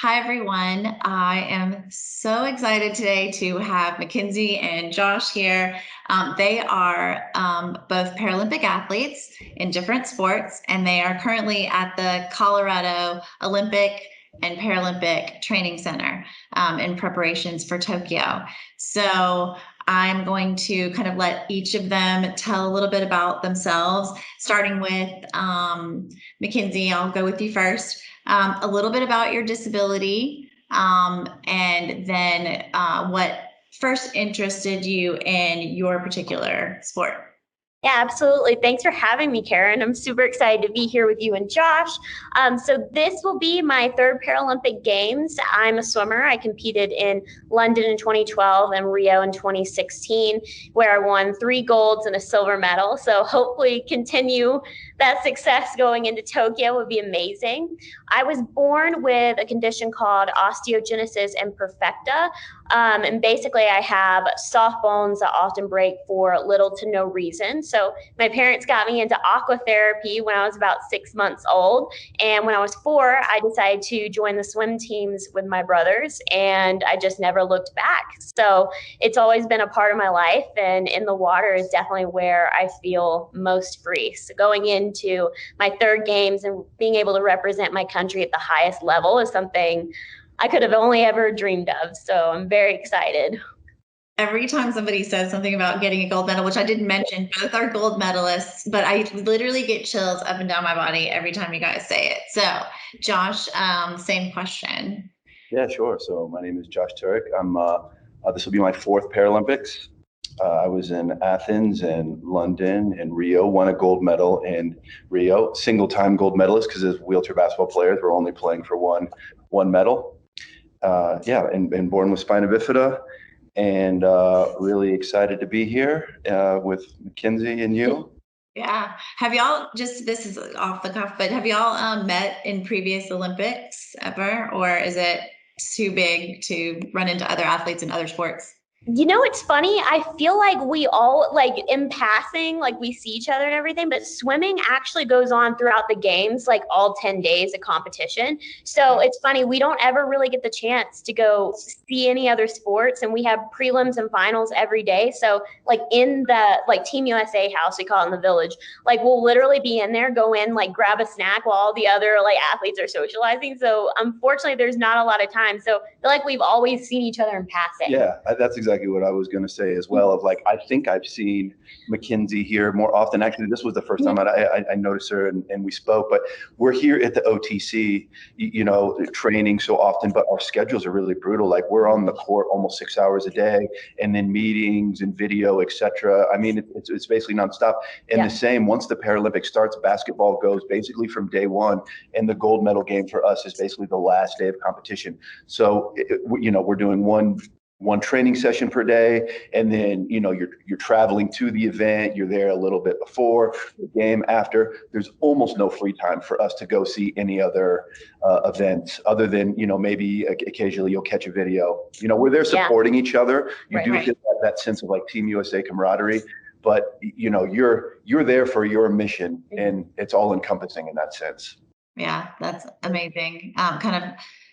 Hi, everyone. I am so excited today to have McKenzie and Josh here. They are both Paralympic athletes in different sports, and they are currently at the Colorado Olympic and Paralympic Training Center in preparations for Tokyo. So I'm going to kind of let each of them tell a little bit about themselves, starting with McKenzie. I'll go with you first. A little bit about your disability, and then what first interested you in your particular sport. Yeah, absolutely. Thanks for having me, Karen. I'm super excited to be here with you and Josh. So this will be my third Paralympic Games. I'm a swimmer. I competed in London in 2012 and Rio in 2016, where I won 3 golds and a silver medal. So hopefully continue that success going into Tokyo would be amazing. I was born with a condition called osteogenesis imperfecta. And basically, I have soft bones that often break for little to no reason. So my parents got me into aqua therapy when I was about 6 months old. And when I was 4, I decided to join the swim teams with my brothers, and I just never looked back. So it's always been a part of my life, and in the water is definitely where I feel most free. So going into my third games and being able to represent my country at the highest level is something I could have only ever dreamed of. So I'm very excited. Every time somebody says something about getting a gold medal, which I didn't mention, both are gold medalists, but I literally get chills up and down my body every time you guys say it. So, Josh, same question. Yeah, sure. So my name is Josh Turek. This will be my 4th Paralympics. I was in Athens and London and Rio, won a gold medal in Rio, single-time gold medalist, because as wheelchair basketball players, we're only playing for one medal. And born with spina bifida, and really excited to be here with McKenzie and you. Yeah. Have y'all, just this is off the cuff, but have y'all met in previous Olympics ever, or is it too big to run into other athletes in other sports? You know, it's funny. I feel like we all, like in passing, like we see each other and everything, but swimming actually goes on throughout the games, like all 10 days of competition. So it's funny. We don't ever really get the chance to go see any other sports, and we have prelims and finals every day. So like in the like Team USA house, we call it in the village, like we'll literally be in there, go in, like grab a snack while all the other like athletes are socializing. So unfortunately, there's not a lot of time. So I feel like we've always seen each other in passing. Yeah, that's exactly what I was going to say as well. Of like, I think I've seen McKenzie here more often. Actually, this was the first time I noticed her and we spoke. But we're here at the OTC, training so often. But our schedules are really brutal. Like we're on the court almost 6 hours a day, and then meetings and video, etc. I mean, it's basically nonstop. And the same once the Paralympics starts, basketball goes basically from day one, and the gold medal game for us is basically the last day of competition. So we're doing one training session per day, and then you're traveling to the event, you're there a little bit before the game, after. There's almost no free time for us to go see any other events, other than maybe occasionally you'll catch a video. We're there supporting each other. You get that sense of like Team USA camaraderie, but you're there for your mission, and it's all encompassing in that sense. Yeah, that's amazing.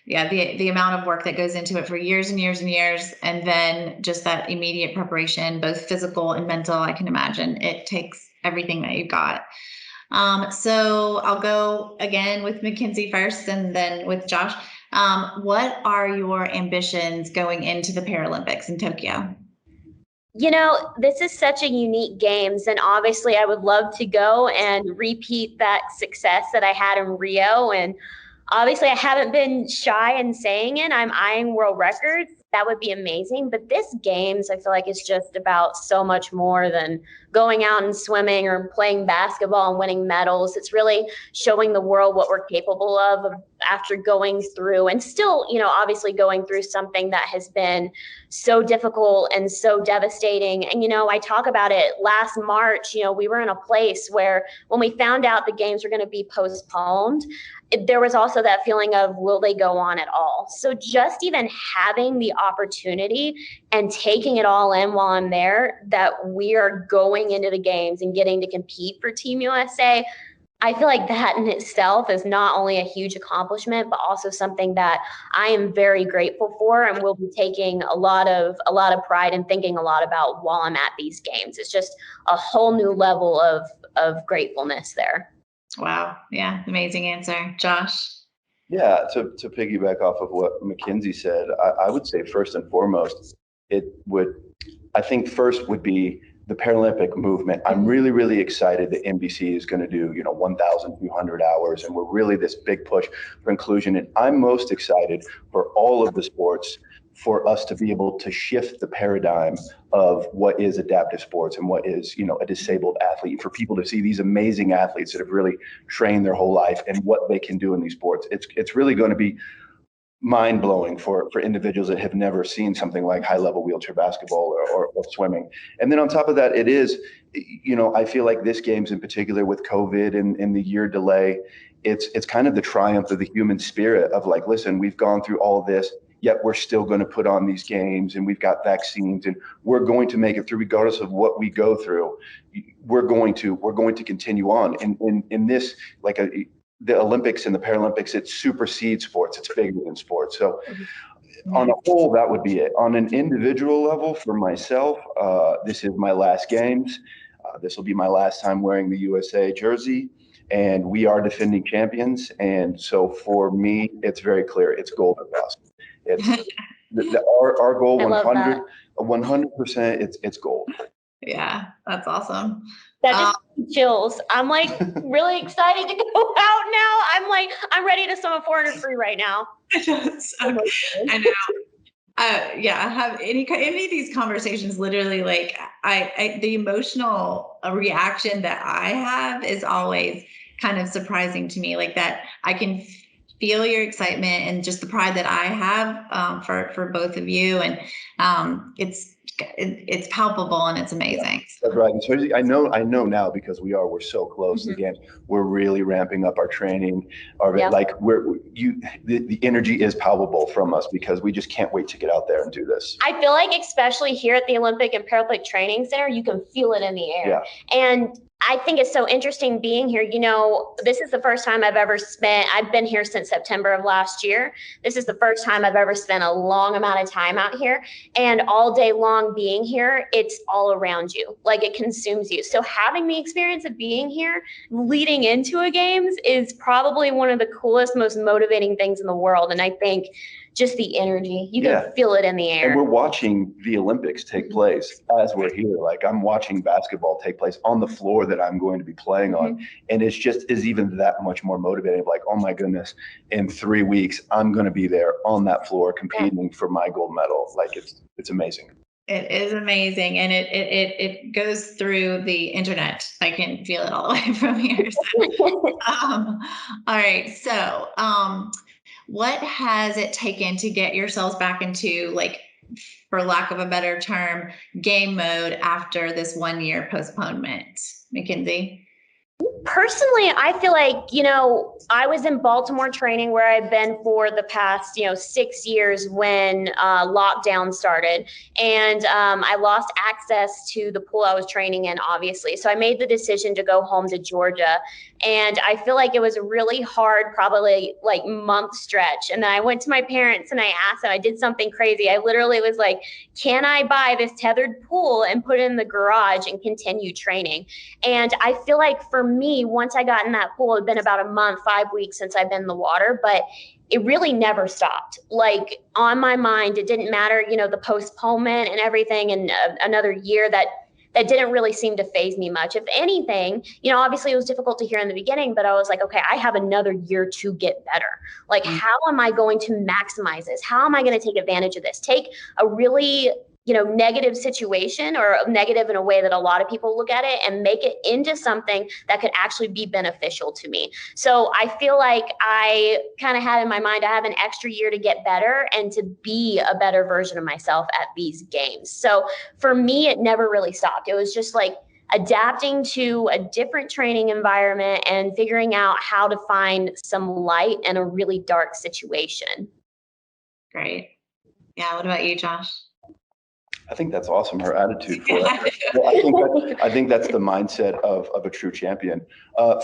The amount of work that goes into it for years and years and years, and then just that immediate preparation, both physical and mental. I can imagine it takes everything that you've got. So I'll go again with McKenzie first, and then with Josh. What are your ambitions going into the Paralympics in Tokyo? This is such a unique games, and obviously I would love to go and repeat that success that I had in Rio. And obviously I haven't been shy in saying it. I'm eyeing world records. That would be amazing. But this games, I feel like, is just about so much more than going out and swimming or playing basketball and winning medals. It's really showing the world what we're capable of after going through, and still, obviously going through something that has been so difficult and so devastating. And, I talk about it last March, we were in a place where when we found out the games were going to be postponed, there was also that feeling of, will they go on at all? So just even having the opportunity and taking it all in while I'm there, that we are going into the games and getting to compete for Team USA, I feel like that in itself is not only a huge accomplishment, but also something that I am very grateful for and will be taking a lot of pride and thinking a lot about while I'm at these games. It's just a whole new level of gratefulness there. Wow. Yeah. Amazing answer. Josh. Yeah, to piggyback off of what McKenzie said, I would say first and foremost, I think first would be the Paralympic movement. I'm really, really excited that NBC is going to do, 1,200 hours, and we're really this big push for inclusion. And I'm most excited for all of the sports for us to be able to shift the paradigm of what is adaptive sports and what is, a disabled athlete, for people to see these amazing athletes that have really trained their whole life and what they can do in these sports. It's really going to be mind blowing for individuals that have never seen something like high level wheelchair basketball or swimming. And then on top of that, it is, I feel like this games in particular with COVID and the year delay, it's kind of the triumph of the human spirit of like, listen, we've gone through all this, yet we're still going to put on these games, and we've got vaccines, and we're going to make it through regardless of what we go through. We're going to continue on. And in this, like the Olympics and the Paralympics, it supersedes sports. It's bigger than sports. So on a whole, that would be it. On an individual level, for myself, this is my last games. This will be my last time wearing the USA jersey, and we are defending champions. And so for me, it's very clear. It's gold or bust. It's our goal, 100%. It's gold. Yeah, that's awesome. That just gives me chills. I'm like really excited to go out now. I'm ready to swim a 400 free right now. I know. Yeah, I have any of these conversations, literally, like the emotional reaction that I have is always kind of surprising to me, like that I can feel your excitement and just the pride that I have for both of you. And it's palpable and it's amazing. That's right. And so I know now, because we're so close to the games. We're really ramping up our training. The energy is palpable from us, because we just can't wait to get out there and do this. I feel like especially here at the Olympic and Paralympic Training Center, you can feel it in the air. Yeah. And I think it's so interesting being here. This is the first time I've been here since September of last year. This is the first time I've ever spent a long amount of time out here, and all day long being here, it's all around you. Like, it consumes you. So having the experience of being here leading into a games is probably one of the coolest, most motivating things in the world. And I think just the energy, you can feel it in the air. And we're watching the Olympics take place as we're here. Like, I'm watching basketball take place on the floor that I'm going to be playing on. And it's just is even that much more motivating. Like, oh my goodness, in 3 weeks, I'm going to be there on that floor competing for my gold medal. Like, it's amazing. It is amazing. And it goes through the internet. I can feel it all the way from here. So, all right. So, what has it taken to get yourselves back into, like, for lack of a better term, game mode after this 1 year postponement? McKenzie? Personally, I feel like, I was in Baltimore training, where I've been for the past, 6 years when lockdown started. And I lost access to the pool I was training in, obviously. So I made the decision to go home to Georgia. And I feel like it was a really hard, probably like month stretch. And then I went to my parents and I asked them, I did something crazy. I literally was like, can I buy this tethered pool and put it in the garage and continue training? And I feel like for me, once I got in that pool, it'd been about a month, 5 weeks since I've been in the water, but it really never stopped. Like, on my mind, it didn't matter, the postponement and everything, and another year that didn't really seem to faze me much. If anything, obviously it was difficult to hear in the beginning, but I was like, okay, I have another year to get better. Like, how am I going to maximize this? How am I going to take advantage of this? Take a really, negative situation, or negative in a way that a lot of people look at it, and make it into something that could actually be beneficial to me. So I feel like I kind of had in my mind, I have an extra year to get better and to be a better version of myself at these games. So for me, it never really stopped. It was just like adapting to a different training environment and figuring out how to find some light in a really dark situation. Great. Yeah. What about you, Josh? I think that's awesome. Her attitude for it. Well, I think that's the mindset of a true champion.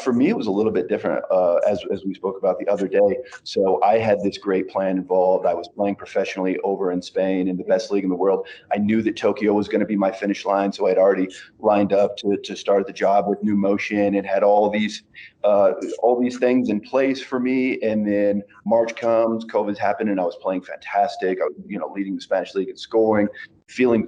For me, it was a little bit different, as we spoke about the other day. So I had this great plan involved. I was playing professionally over in Spain in the best league in the world. I knew that Tokyo was going to be my finish line, so I'd already lined up to start the job with Numotion and had all these things in place for me. And then March comes, COVID's happened, and I was playing fantastic. I was, leading the Spanish league in scoring, feeling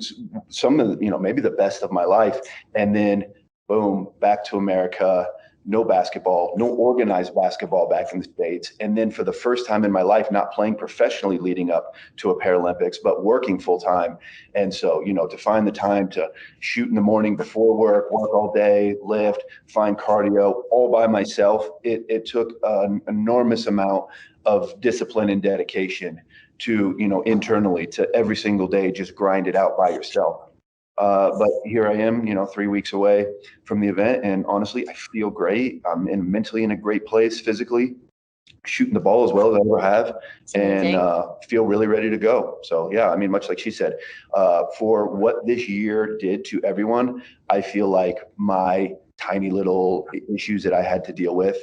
some of the, maybe the best of my life. And then boom, back to America, no basketball, no organized basketball back in the States. And then for the first time in my life, not playing professionally leading up to a Paralympics, but working full time. And so, to find the time to shoot in the morning before work all day, lift, find cardio all by myself, it took an enormous amount of discipline and dedication to, internally, to every single day, just grind it out by yourself. But here I am, 3 weeks away from the event. And honestly, I feel great. I'm mentally in a great place, physically shooting the ball as well as I ever have, and feel really ready to go. So yeah, much like she said, for what this year did to everyone, I feel like my tiny little issues that I had to deal with,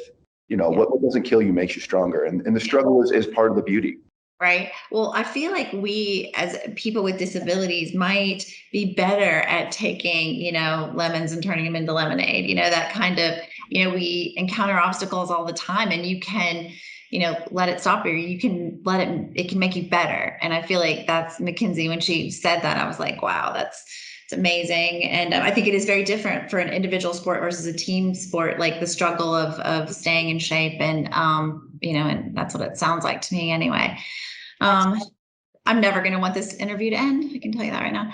what doesn't kill you makes you stronger. And the struggle is part of the beauty. Right. Well, I feel like we as people with disabilities might be better at taking, lemons and turning them into lemonade, that kind of, we encounter obstacles all the time, and you can, let it stop you. You can let it can make you better. And I feel like that's McKenzie. When she said that, I was like, wow, it's amazing. And I think it is very different for an individual sport versus a team sport, like the struggle of staying in shape. And, and that's what it sounds like to me anyway. I'm never going to want this interview to end. I can tell you that right now.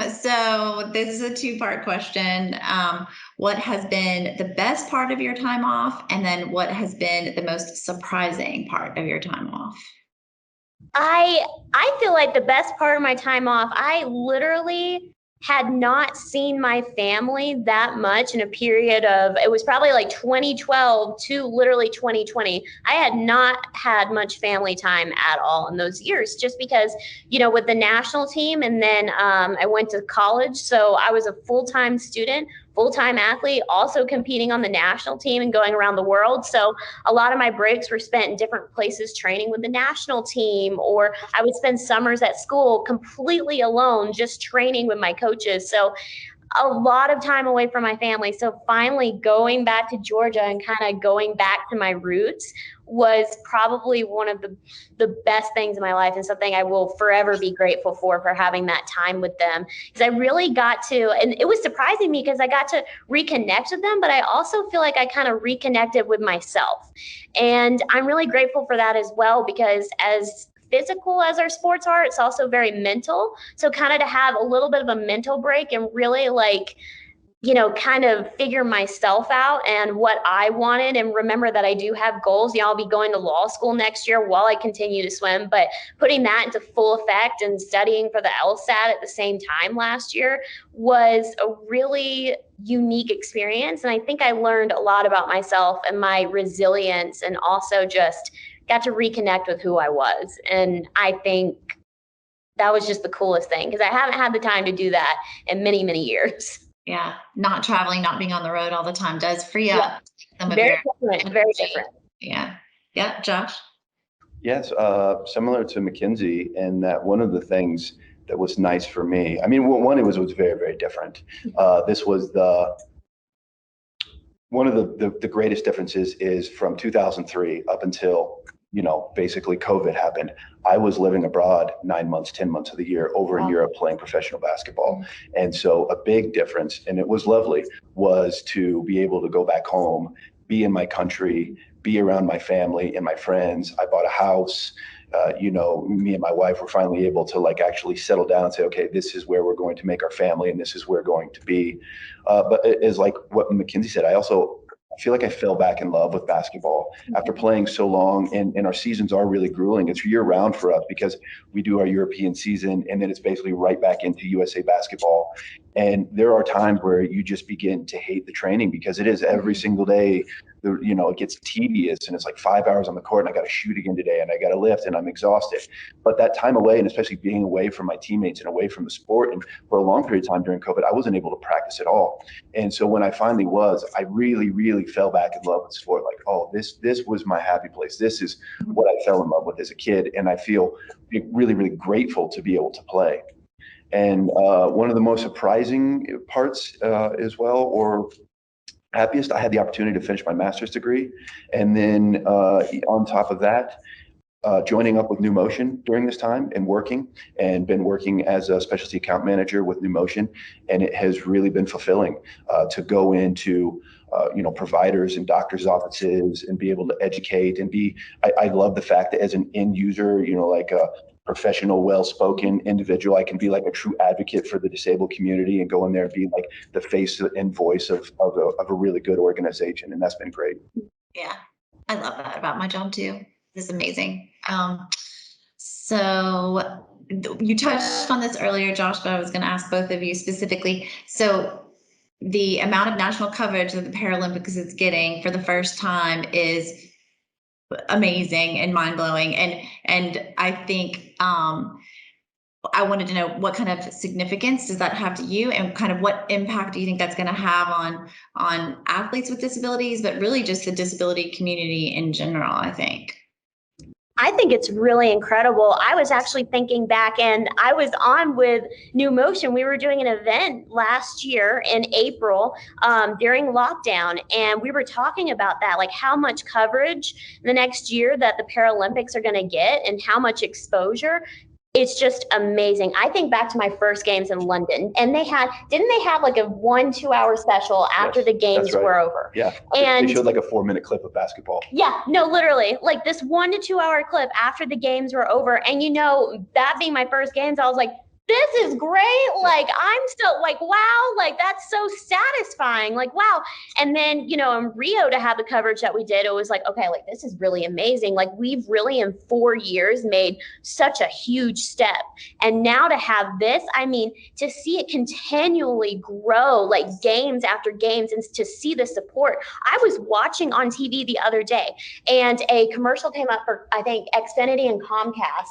So this is a two-part question. What has been the best part of your time off? And then what has been the most surprising part of your time off? I feel like the best part of my time off, I literally had not seen my family that much in a period of, it was probably like 2012 to literally 2020. I had not had much family time at all in those years, just because, with the national team, and then I went to college. So I was a full-time student, full-time athlete, also competing on the national team and going around the world. So a lot of my breaks were spent in different places training with the national team, or I would spend summers at school completely alone, just training with my coaches. So a lot of time away from my family. So finally going back to Georgia and kind of going back to my roots was probably one of the best things in my life, and something I will forever be grateful for having that time with them. Because I really got to, and it was surprising me because I got to reconnect with them, but I also feel like I kind of reconnected with myself. And I'm really grateful for that as well, because as physical as our sports are, it's also very mental. So kind of to have a little bit of a mental break and really kind of figure myself out and what I wanted, and remember that I do have goals. I'll be going to law school next year while I continue to swim, but putting that into full effect and studying for the LSAT at the same time last year was a really unique experience. And I think I learned a lot about myself and my resilience, and also just got to reconnect with who I was. And I think that was just the coolest thing, because I haven't had the time to do that in many, many years. Yeah. Not traveling, not being on the road all the time does free up some of Very your different, very different. Yeah. Yeah. Josh? Yes, similar to McKenzie, in that one of the things that was nice for me, one, it was very, very different. This was one of the greatest differences is from 2003 up until, basically COVID happened. I was living abroad 9 months, 10 months of the year over in Europe playing professional basketball. And so a big difference, and it was lovely, was to be able to go back home, be in my country, be around my family and my friends. I bought a house. Me and my wife were finally able to actually settle down and say, okay, this is where we're going to make our family, and this is where we're going to be. But it is like what McKenzie said. I feel like I fell back in love with basketball after playing so long, and our seasons are really grueling. It's year round for us because we do our European season, and then it's basically right back into USA basketball. And there are times where you just begin to hate the training because it is every single day. It gets tedious, and it's like 5 hours on the court, and I got to shoot again today, and I got to lift, and I'm exhausted. But that time away, and especially being away from my teammates and away from the sport, and for a long period of time during COVID, I wasn't able to practice at all. And so when I finally was, I really, really fell back in love with sport. Like, oh, this was my happy place. This is what I fell in love with as a kid, and I feel really, really grateful to be able to play. And one of the most surprising parts as well, or happiest, I had the opportunity to finish my master's degree. And then on top of that, joining up with Numotion during this time and been working as a specialty account manager with Numotion. And it has really been fulfilling to go into providers and doctors' offices and be able to educate and I love the fact that as an end user, like a professional, well-spoken individual, I can be like a true advocate for the disabled community and go in there and be like the face and voice of a really good organization. And that's been great. Yeah, I love that about my job too. It's amazing. So you touched on this earlier, Josh, but I was going to ask both of you specifically. So the amount of national coverage that the Paralympics is getting for the first time is amazing and mind-blowing. And I think I wanted to know what kind of significance does that have to you, and kind of what impact do you think that's going to have on athletes with disabilities, but really just the disability community in general, I think. I think it's really incredible. I was actually thinking back, and I was on with Numotion. We were doing an event last year in April during lockdown, and we were talking about that, like how much coverage the next year that the Paralympics are going to get and how much exposure. It's just amazing. I think back to my first games in London, and didn't they have like a 1-2 hour special after the games were over? Yeah. And they showed like a 4-minute clip of basketball. Yeah, no, literally like this 1 to 2 hour clip after the games were over. And that being my first games, I was like, this is great. Like, I'm still like, wow, like that's so satisfying. Like, wow. And then, in Rio to have the coverage that we did, it was like, okay, like this is really amazing. Like we've really in 4 years made such a huge step. And now to have this, to see it continually grow, like games after games, and to see the support. I was watching on TV the other day, and a commercial came up for, I think, Xfinity and Comcast.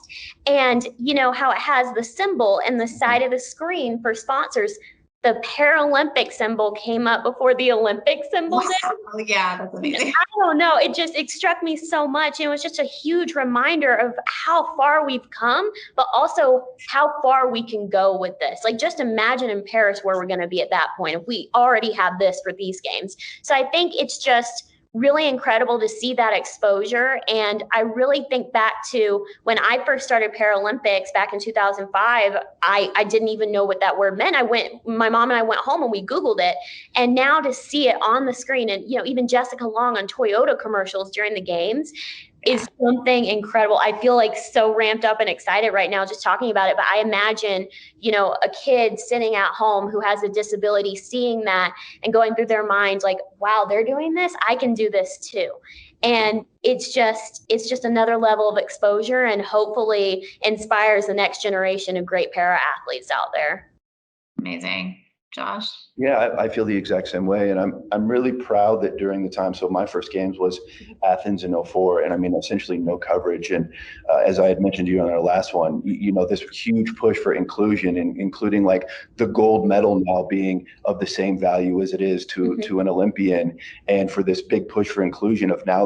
And how it has the symbol and the side of the screen for sponsors. The Paralympic symbol came up before the Olympic symbol did. Oh, yeah, that's amazing. I don't know. It struck me so much. It was just a huge reminder of how far we've come, but also how far we can go with this. Like, just imagine in Paris where we're going to be at that point if we already have this for these games. So I think it's just really incredible to see that exposure. And I really think back to when I first started Paralympics back in 2005, I didn't even know what that word meant. My mom and I went home and we Googled it. And now to see it on the screen, and even Jessica Long on Toyota commercials during the games is something incredible. I feel like so ramped up and excited right now just talking about it. But I imagine, a kid sitting at home who has a disability, seeing that and going through their minds like, wow, they're doing this, I can do this too. And it's just another level of exposure, and hopefully inspires the next generation of great para athletes out there. Amazing. Josh? Yeah, I feel the exact same way. And I'm really proud that during the time, so my first games was Athens in 2004, and essentially no coverage. And as I had mentioned to you on our last one, this huge push for inclusion, and including like the gold medal now being of the same value as it is to an Olympian, and for this big push for inclusion of now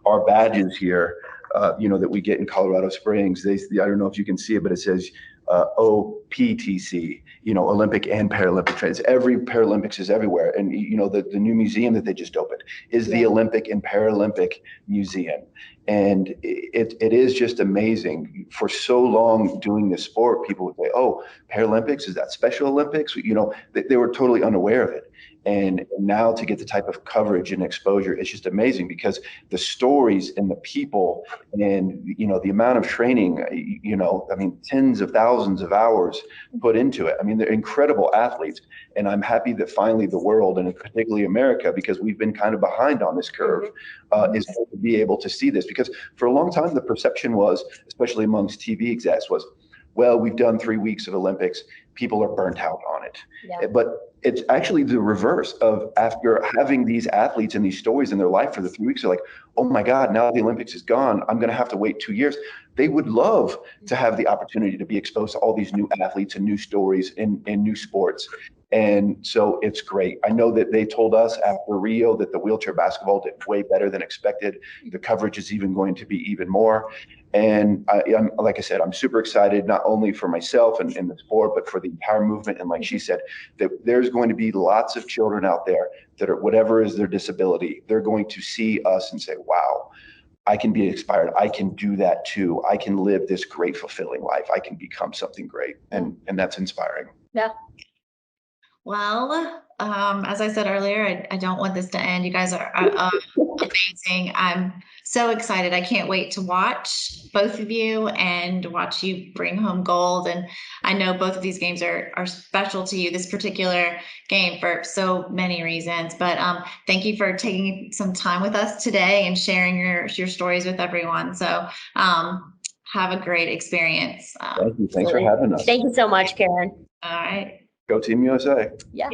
our badges here, that we get in Colorado Springs. I don't know if you can see it, but it says OPTC, Olympic and Paralympic trades. Every Paralympics is everywhere. And, the new museum that they just opened is the Olympic and Paralympic Museum. And it is just amazing. For so long doing this sport, people would say, oh, Paralympics, is that Special Olympics? They were totally unaware of it. And now to get the type of coverage and exposure, it's just amazing, because the stories and the people and, the amount of training, tens of thousands of hours put into it. They're incredible athletes. And I'm happy that finally the world, and particularly America, because we've been kind of behind on this curve, is to be able to see this. Because for a long time, the perception was, especially amongst TV execs, was, well, we've done 3 weeks of Olympics. People are burnt out on it. Yeah. But it's actually the reverse of after having these athletes and these stories in their life for the 3 weeks, they're like, oh my God, now the Olympics is gone. I'm going to have to wait 2 years. They would love to have the opportunity to be exposed to all these new athletes and new stories in new sports. And so it's great. I know that they told us after Rio that the wheelchair basketball did way better than expected. The coverage is even going to be even more. And I'm, like I said, I'm super excited, not only for myself and the sport, but for the entire movement. And like she said, that there's going to be lots of children out there that are, whatever is their disability, they're going to see us and say, wow, I can be inspired. I can do that too. I can live this great, fulfilling life. I can become something great. And that's inspiring. Yeah. Well, as I said earlier, I don't want this to end. You guys are amazing. I'm so excited. I can't wait to watch both of you and watch you bring home gold. And I know both of these games are special to you, this particular game, for so many reasons. But thank you for taking some time with us today and sharing your stories with everyone. So have a great experience. Thank you. Thanks for having us. Thank you so much, Karen. All right. Go Team USA. Yeah.